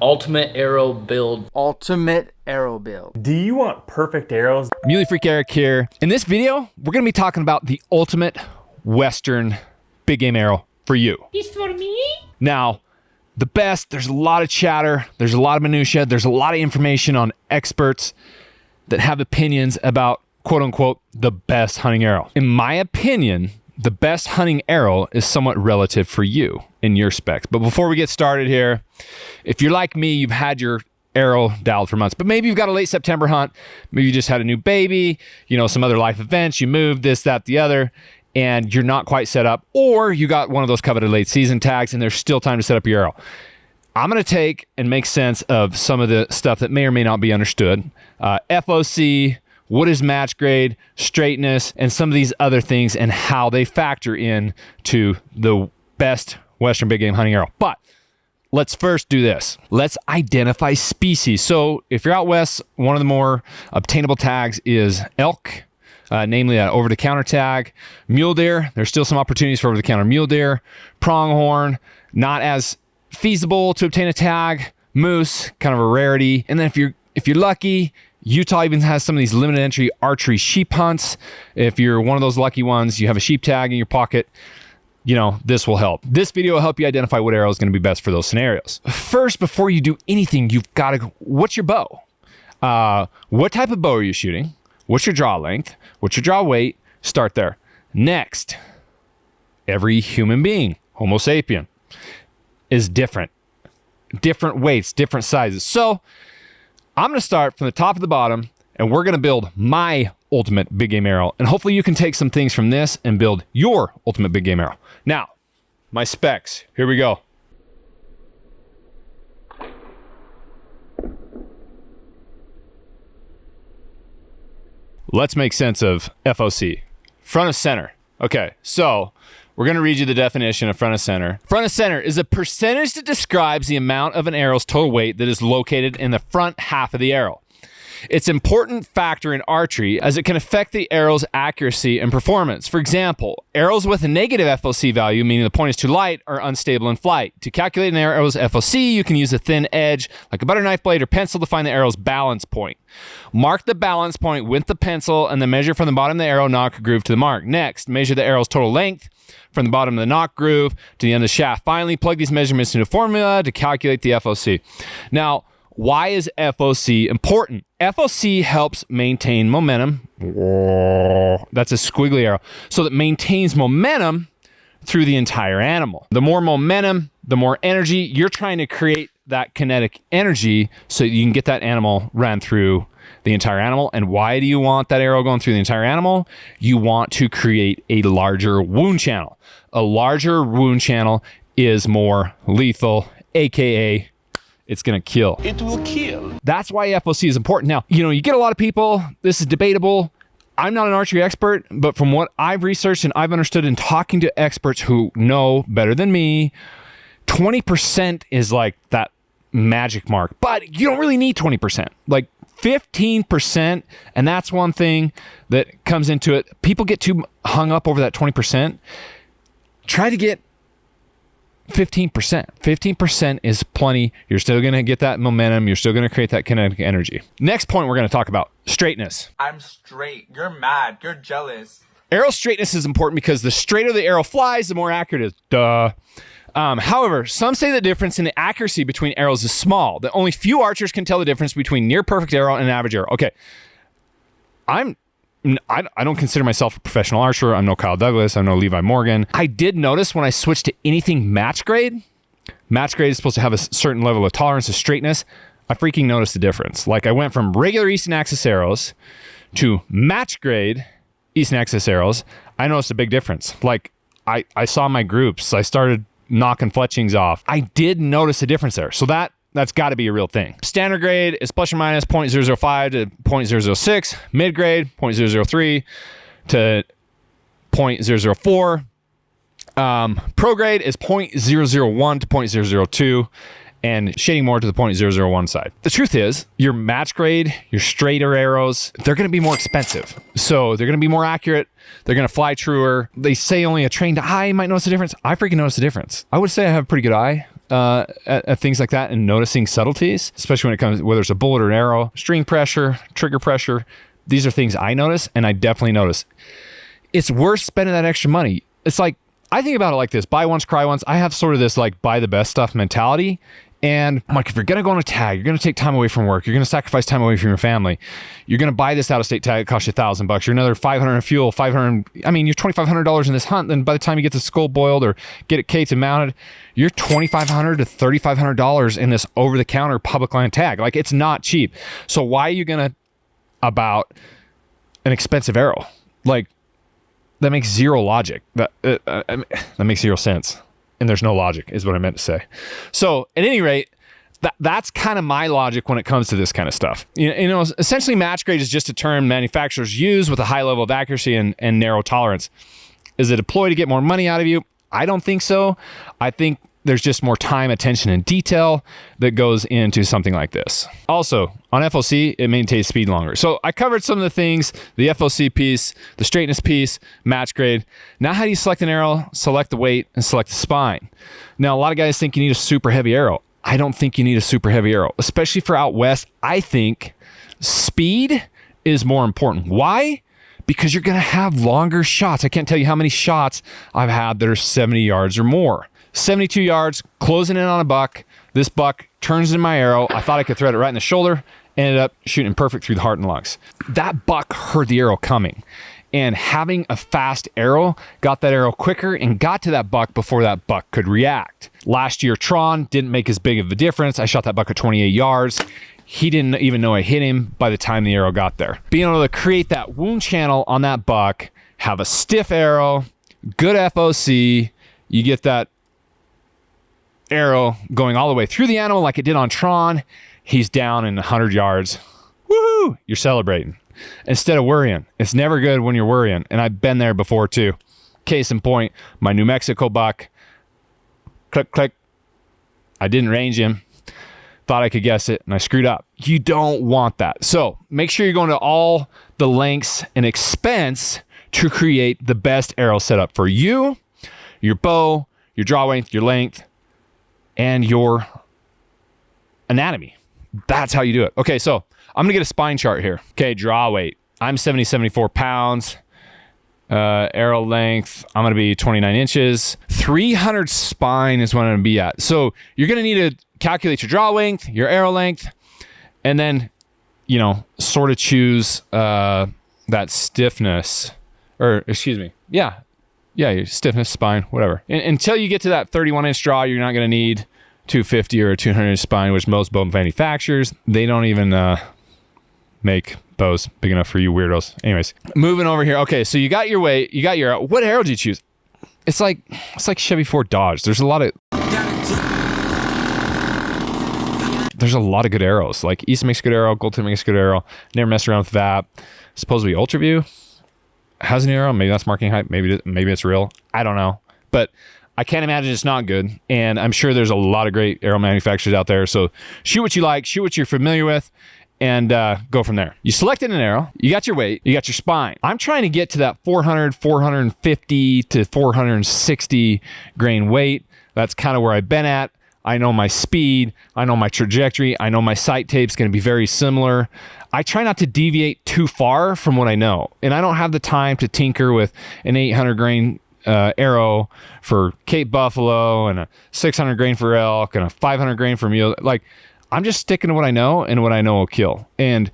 ultimate arrow build. Ultimate arrow build. Do you want perfect arrows? Muley Freak Erik here. In this video, we're gonna be talking about the ultimate Western big game arrow for you. It's for me? Now, the best, there's a lot of chatter, there's a lot of minutia, there's a lot of information on experts that have opinions about quote unquote the best hunting arrow. In my opinion, the best hunting arrow is somewhat relative for you in your specs. But before we get started here, if you're like me, you've had your arrow dialed for months, but maybe you've got a late September hunt, maybe you just had a new baby, you know, some other life events, you moved, this, that, the other, and you're not quite set up, or you got one of those coveted late season tags and there's still time to set up your arrow. I'm going to take and make sense of some of the stuff that may or may not be understood. FOC, what is match grade, straightness, and some of these other things and how they factor in to the best Western big game hunting arrow. But let's first do this. Let's identify species. So if you're out west, one of the more obtainable tags is elk, namely an over-the-counter tag. Mule deer, there's still some opportunities for over-the-counter mule deer. Pronghorn, not as feasible to obtain a tag. Moose, kind of a rarity. And then if you're lucky, Utah even has some of these limited entry archery sheep hunts. If you're one of those lucky ones, you have a sheep tag in your pocket, you know, this will help. This video will help you identify what arrow is going to be best for those scenarios. First, before you do anything, you've got to, what's your bow? What type of bow are you shooting? What's your draw length? What's your draw weight? Start there. Next, every human being, Homo sapien, is different. Different weights, different sizes. So I'm going to start from the top to the bottom, and we're going to build my ultimate big game arrow. And hopefully you can take some things from this and build your ultimate big game arrow. Now, my specs. Here we go. Let's make sense of FOC. Front of center. Okay, so we're going to read you the definition of front of center. Front of center is a percentage that describes the amount of an arrow's total weight that is located in the front half of the arrow. It's an important factor in archery as it can affect the arrow's accuracy and performance. For example, arrows with a negative FOC value, meaning the point is too light, are unstable in flight. To calculate an arrow's FOC, you can use a thin edge, like a butter knife blade or pencil, to find the arrow's balance point. Mark the balance point with the pencil and then measure from the bottom of the arrow nock groove to the mark. Next, measure the arrow's total length from the bottom of the nock groove to the end of the shaft. Finally, plug these measurements into a formula to calculate the FOC. Now, why is FOC important? FOC helps maintain momentum. That's a squiggly arrow. So that maintains momentum through the entire animal. The more momentum, the more energy. You're trying to create that kinetic energy so you can get that animal ran through the entire animal. And why do you want that arrow going through the entire animal? You want to create a larger wound channel. A larger wound channel is more lethal, aka it's going to kill. It will kill. That's why FOC is important. Now, you know, you get a lot of people, this is debatable. I'm not an archery expert, but from what I've researched and I've understood in talking to experts who know better than me, 20% is like that magic mark. But you don't really need 20%. Like 15%, and that's one thing that comes into it. People get too hung up over that 20%. Try to get 15%. 15% is plenty. You're still going to get that momentum. You're still going to create that kinetic energy. Next point we're going to talk about, straightness. I'm straight. You're mad. You're jealous. Arrow straightness is important because the straighter the arrow flies, the more accurate it is. Duh. However, some say the difference in the accuracy between arrows is small, that only few archers can tell the difference between near perfect arrow and an average arrow. Okay. I don't consider myself a professional archer. I'm no Kyle Douglas. I'm no Levi Morgan. I did notice when I switched to anything match grade is supposed to have a certain level of tolerance of straightness. I freaking noticed the difference. Like I went from regular Eastern Axis arrows to match grade Eastern Axis arrows. I noticed a big difference. Like I saw my groups. I started knocking fletchings off. I did notice a difference there. So that's got to be a real thing. Standard grade is plus or minus 0.005 to 0.006. Mid grade, 0.003 to 0.004. Pro grade is 0.001 to 0.002. And shading more to the 0.001 side. The truth is, your match grade, your straighter arrows, they're going to be more expensive. So they're going to be more accurate. They're going to fly truer. They say only a trained eye might notice the difference. I freaking notice the difference. I would say I have a pretty good eye. at things like that and noticing subtleties, especially when it comes, whether it's a bullet or an arrow, string pressure, trigger pressure. These are things I notice, and I definitely notice. It's worth spending that extra money. It's like, I think about it like this: buy once, cry once. I have sort of this like buy the best stuff mentality. And I'm like, if you're going to go on a tag, you're going to take time away from work, you're going to sacrifice time away from your family, you're going to buy this out-of-state tag, it costs you $1,000, you're another $500 in fuel, $500, I mean, you're $2,500 in this hunt, then by the time you get the skull boiled or get it cased and mounted, you're $2,500 to $3,500 in this over-the-counter public land tag. Like, it's not cheap. So why are you going to about an expensive arrow? Like, that makes zero logic. That makes zero sense. And there's no logic, is what I meant to say. So at any rate, that's kind of my logic when it comes to this kind of stuff. You know, essentially match grade is just a term manufacturers use with a high level of accuracy and narrow tolerance. Is it a ploy to get more money out of you? I don't think so. I think there's just more time, attention, and detail that goes into something like this. Also, on FOC, it maintains speed longer. So I covered some of the things, the FOC piece, the straightness piece, match grade. Now, how do you select an arrow, select the weight, and select the spine? Now, a lot of guys think you need a super heavy arrow. I don't think you need a super heavy arrow, especially for out west. I think speed is more important. Why? Because you're going to have longer shots. I can't tell you how many shots I've had that are 70 yards or more. 72 yards, closing in on a buck. This buck turns in my arrow. I thought I could thread it right in the shoulder. Ended up shooting perfect through the heart and lungs. That buck heard the arrow coming. And having a fast arrow got that arrow quicker and got to that buck before that buck could react. Last year, Tron didn't make as big of a difference. I shot that buck at 28 yards. He didn't even know I hit him by the time the arrow got there. Being able to create that wound channel on that buck, have a stiff arrow, good FOC, you get that arrow going all the way through the animal like it did on Tron. He's down in 100 yards. Woohoo! You're celebrating instead of worrying. It's never good when you're worrying, and I've been there before too. Case in point, my New Mexico buck. Click, click. I didn't range him. Thought I could guess it, and I screwed up. You don't want that. So make sure you're going to all the lengths and expense to create the best arrow setup for you, your bow, your draw length, your length, and your anatomy. That's how you do it. Okay, so I'm gonna get a spine chart here. Okay, draw weight. I'm 74 pounds. Arrow length, I'm gonna be 29 inches. 300 spine is what I'm gonna be at. So you're gonna need to calculate your draw length, your arrow length, and then, you know, sort of choose that stiffness, or excuse me, yeah, your stiffness, spine, whatever. Until you get to that 31-inch draw, you're not going to need 250 or a 200-inch spine, which most bow manufacturers, they don't even make bows big enough for you weirdos. Anyways, moving over here. Okay, so you got your weight, you got your arrow. What arrow did you choose? It's like Chevy Ford Dodge. There's a lot of good arrows. Like East makes a good arrow, Goldtip makes a good arrow. Never messed around with that. Supposedly Ultraview has an arrow. Maybe that's marketing hype. Maybe it's real. I don't know. But I can't imagine it's not good. And I'm sure there's a lot of great arrow manufacturers out there. So shoot what you like, shoot what you're familiar with, and go from there. You selected an arrow, you got your weight, you got your spine. I'm trying to get to that 400, 450 to 460 grain weight. That's kind of where I've been at. I know my speed, I know my trajectory, I know my sight tape's going to be very similar. I try not to deviate too far from what I know. And I don't have the time to tinker with an 800 grain arrow for Cape Buffalo and a 600 grain for elk and a 500 grain for mule. Like, I'm just sticking to what I know, and what I know will kill. And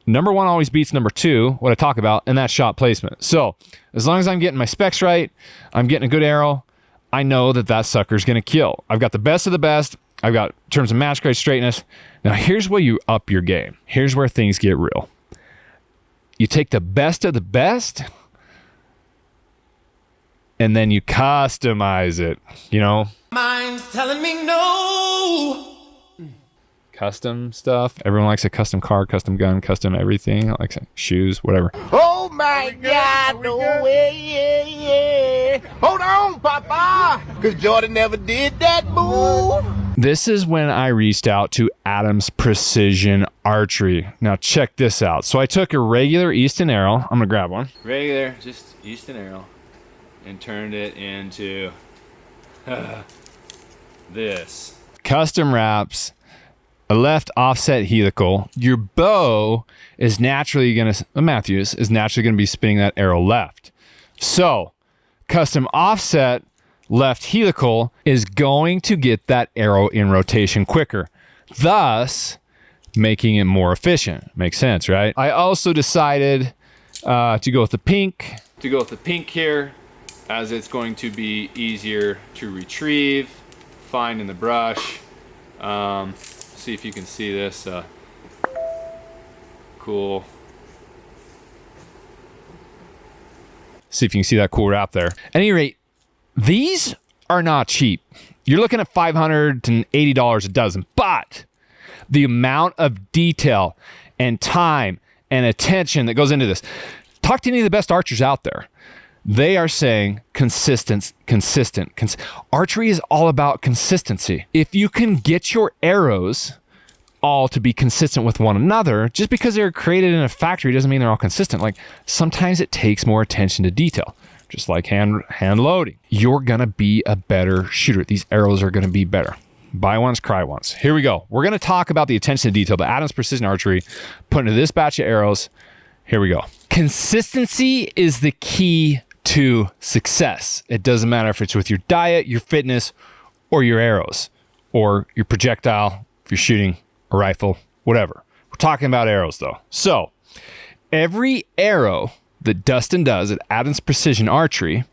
number one always beats number two, what I talk about, and that's shot placement. So as long as I'm getting my specs right, I'm getting a good arrow, I know that sucker's going to kill. I've got the best of the best. I've got in terms of match grade straightness. Now here's where you up your game. Here's where things get real. You take the best of the best, and then you customize it, you know? Mind's telling me no. Custom stuff. Everyone likes a custom car, custom gun, custom everything. Like shoes, whatever. Oh my God, no way. Hold on, Papa, because Jordan never did that move. This is when I reached out to Adams Precision Archery. Now check this out. So I took a regular Easton arrow. I'm gonna grab one. Regular, just Easton arrow, and turned it into this. custom wraps, a left offset helical, your bow is naturally going to, Matthews is naturally going to be spinning that arrow left. So custom offset left helical is going to get that arrow in rotation quicker, thus making it more efficient. Makes sense, right? I also decided to go with the pink. Here, as it's going to be easier to retrieve, find in the brush. See if you can see this. Cool. See if you can see that cool wrap there. At any rate, these are not cheap. You're looking at $500 to $80 a dozen, but the amount of detail and time and attention that goes into this. Talk to any of the best archers out there. They are saying consistent. Archery is all about consistency. If you can get your arrows all to be consistent with one another, just because they're created in a factory doesn't mean they're all consistent. Like sometimes it takes more attention to detail, just like hand loading. You're gonna be a better shooter. These arrows are gonna be better. Buy once, cry once. Here we go. We're gonna talk about the attention to detail that Adams Precision Archery put into this batch of arrows. Here we go. Consistency is the key to success. It doesn't matter if it's with your diet, your fitness, or your arrows, or your projectile, if you're shooting a rifle, whatever. We're talking about arrows though. So every arrow that Dustin does at Adams Precision Archery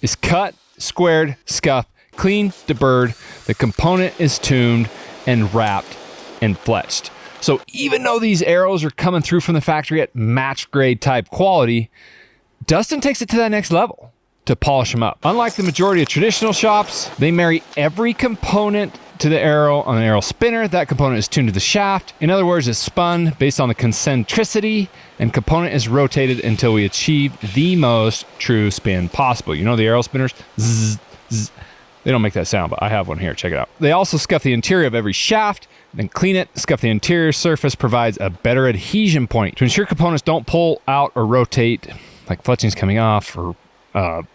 is cut, squared, scuffed, clean, deburred. The component is tuned and wrapped and fletched. So even though these arrows are coming through from the factory at match grade type quality, Dustin takes it to that next level to polish them up. Unlike the majority of traditional shops, they marry every component to the arrow on an arrow spinner. That component is tuned to the shaft. In other words, it's spun based on the concentricity, and component is rotated until we achieve the most true spin possible. You know the arrow spinners? Zzz, zzz. They don't make that sound, but I have one here. Check it out. They also scuff the interior of every shaft, then clean it. Scuff the interior surface provides a better adhesion point to ensure components don't pull out or rotate, like fletchings coming off or arrow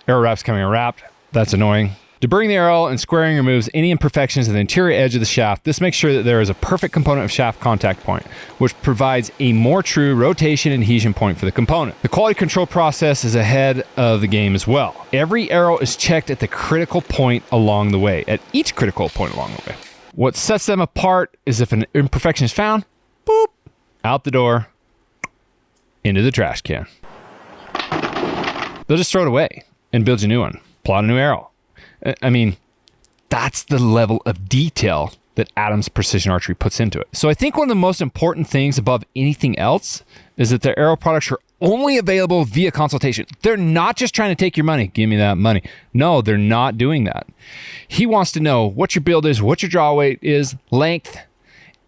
wraps coming unwrapped. That's annoying. Deburring the arrow and squaring removes any imperfections of the interior edge of the shaft. This makes sure that there is a perfect component of shaft contact point, which provides a more true rotation and adhesion point for the component. The quality control process is ahead of the game as well. Every arrow is checked at the critical point along the way, at each critical point along the way. What sets them apart is if an imperfection is found, boop, out the door, into the trash can. They'll just throw it away and build you a new one, plot a new arrow. I mean, that's the level of detail that Adams Precision Archery puts into it. So I think one of the most important things above anything else is that their arrow products are only available via consultation. They're not just trying to take your money. Give me that money. No, they're not doing that. He wants to know what your build is, what your draw weight is, length,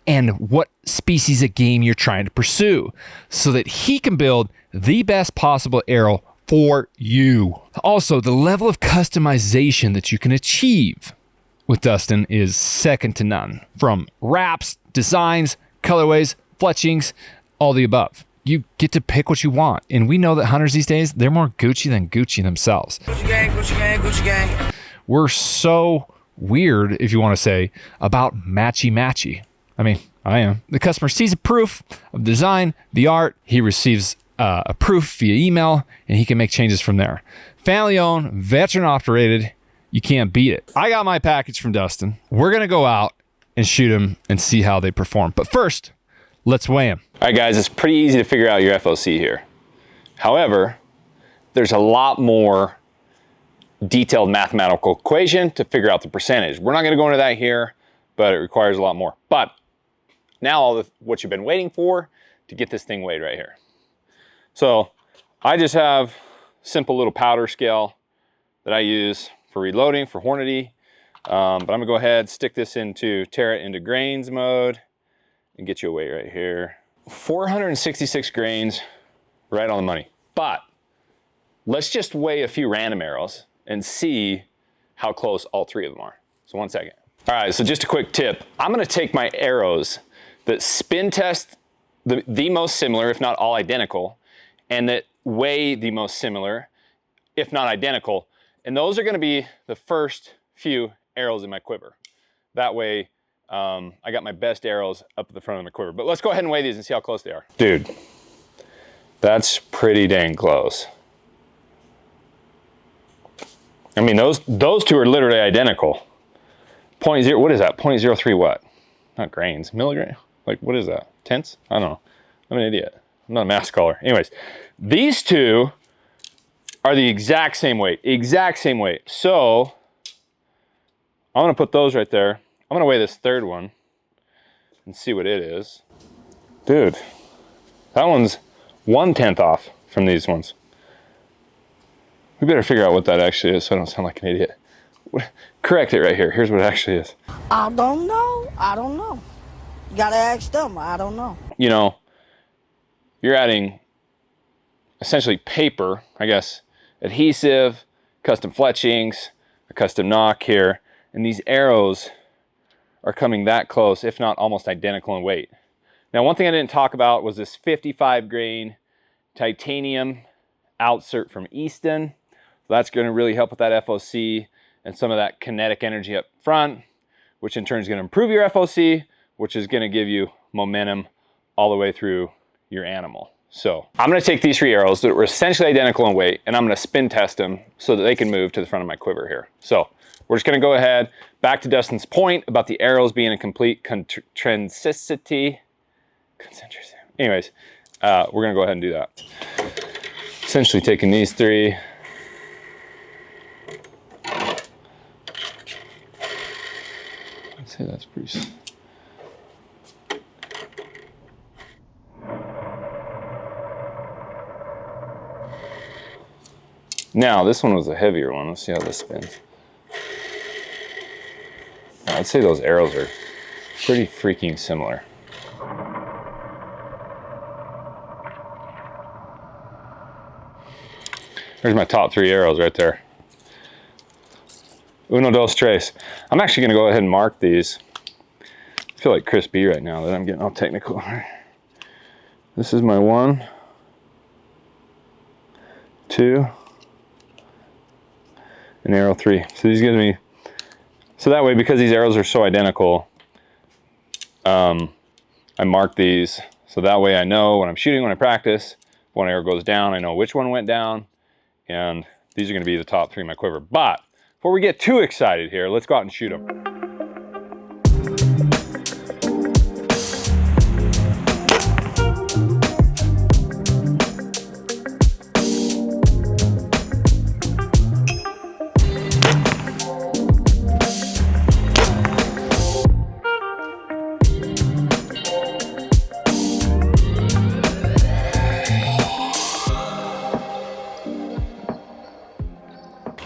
and what species of game you're trying to pursue so that he can build the best possible arrow for you. Also, the level of customization that you can achieve with Dustin is second to none. From wraps, designs, colorways, fletchings, all the above. You get to pick what you want. And we know that hunters these days, they're more Gucci than Gucci themselves. Gucci gang, Gucci gang, Gucci gang. We're so weird, if you want to say, about matchy-matchy. I mean, I am. The customer sees a proof of the design, the art. He receives a proof via email, and he can make changes from there. Family owned, veteran operated, you can't beat it. I got my package from Dustin. We're gonna go out and shoot them and see how they perform. But first, let's weigh them. All right, guys, it's pretty easy to figure out your FOC here. However, there's a lot more detailed mathematical equation to figure out the percentage. We're not gonna go into that here, but it requires a lot more. But now what you've been waiting for to get this thing weighed right here. So I just have simple little powder scale that I use for reloading for Hornady. But I'm gonna go ahead, stick this tear it into grains mode and get you a weight right here. 466 grains, right on the money. But let's just weigh a few random arrows and see how close all three of them are. So 1 second. All right, so just a quick tip. I'm gonna take my arrows that spin test the most similar, if not all identical, and that weigh the most similar, if not identical. And those are gonna be the first few arrows in my quiver. That way, I got my best arrows up at the front of my quiver. But let's go ahead and weigh these and see how close they are. Dude, that's pretty dang close. I mean, those two are literally identical. 0.0, what is that? 0.03 what? Not grains, milligram? Like, what is that? Tenths? I don't know. I'm an idiot. I'm not a math scholar. Anyways, these two are the exact same weight. So, I'm gonna put those right there. I'm gonna weigh this third one and see what it is. Dude, that one's 1/10 off from these ones. We better figure out what that actually is so I don't sound like an idiot. Correct it right here. Here's what it actually is. I don't know. You gotta ask them. I don't know. You know, you're adding essentially paper, I guess, adhesive, custom fletchings, a custom nock here, and these arrows are coming that close, if not almost identical in weight. Now, one thing I didn't talk about was this 55 grain titanium outsert from Easton. So that's going to really help with that FOC and some of that kinetic energy up front, which in turn is going to improve your FOC, which is going to give you momentum all the way through your animal. So I'm going to take these 3 arrows that were essentially identical in weight, and I'm going to spin test them so that they can move to the front of my quiver here. So we're just going to go ahead, back to Dustin's point about the arrows being a complete concentricity. Anyways, we're going to go ahead and do that. Essentially taking these 3. I'd say that's pretty... Now, this one was a heavier one. Let's see how this spins. I'd say those arrows are pretty freaking similar. There's my top 3 arrows right there. Uno, dos, tres. I'm actually going to go ahead and mark these. I feel like Chris B right now that I'm getting all technical. This is my 1, 2, and arrow 3. So these gives me, so that way, because these arrows are so identical, I mark these. So that way I know when I'm shooting, when I practice, one arrow goes down, I know which one went down, and these are going to be the top 3 in my quiver. But before we get too excited here, let's go out and shoot them.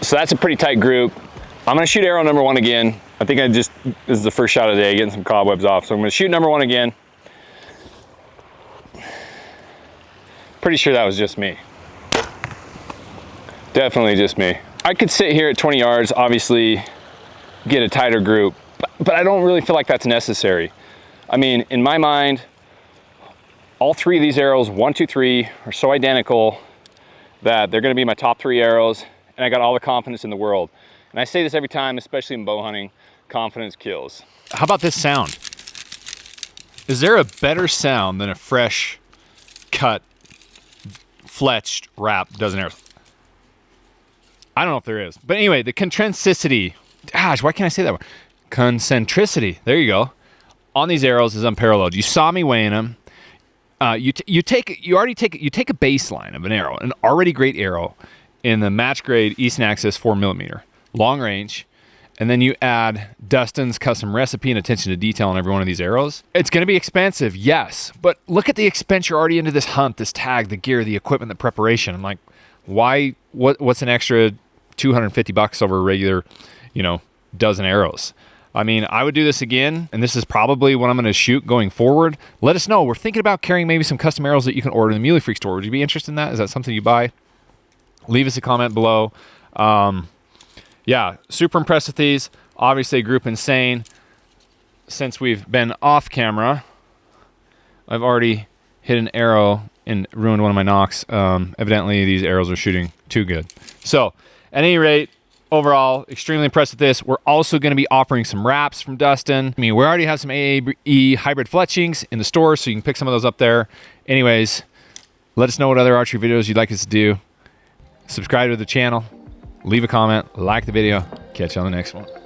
So that's a pretty tight group. I'm gonna shoot arrow number 1 again. I think this is the first shot of the day, getting some cobwebs off. So I'm gonna shoot number 1 again. Pretty sure that was just me. Definitely just me. I could sit here at 20 yards, obviously get a tighter group, but I don't really feel like that's necessary. I mean, in my mind, all 3 of these arrows, 1, 2, 3, are so identical that they're gonna be my top 3 arrows, and I got all the confidence in the world. And I say this every time, especially in bow hunting, confidence kills. How about this sound? Is there a better sound than a fresh cut, fletched, wrapped dozen arrows? I don't know if there is. But anyway, the concentricity, gosh, why can't I say that word? Concentricity, there you go, on these arrows is unparalleled. You saw me weighing them. You take a baseline of an arrow, an already great arrow, in the match grade Easton Axis 4mm, long range, and then you add Dustin's custom recipe and attention to detail on every one of these arrows. It's going to be expensive, yes, but look at the expense you're already into this hunt, this tag, the gear, the equipment, the preparation. I'm like, why? What's an extra $250 over a regular, dozen arrows? I mean, I would do this again, and this is probably what I'm going to shoot going forward. Let us know. We're thinking about carrying maybe some custom arrows that you can order in the Muley Freak store. Would you be interested in that? Is that something you buy? Leave us a comment below. Yeah, super impressed with these. Obviously, Group Insane. Since we've been off camera, I've already hit an arrow and ruined one of my nocks. Evidently, these arrows are shooting too good. So, at any rate, overall, extremely impressed with this. We're also going to be offering some wraps from Dustin. I mean, we already have some AAE hybrid fletchings in the store, so you can pick some of those up there. Anyways, let us know what other archery videos you'd like us to do. Subscribe to the channel, leave a comment, like the video. Catch you on the next one.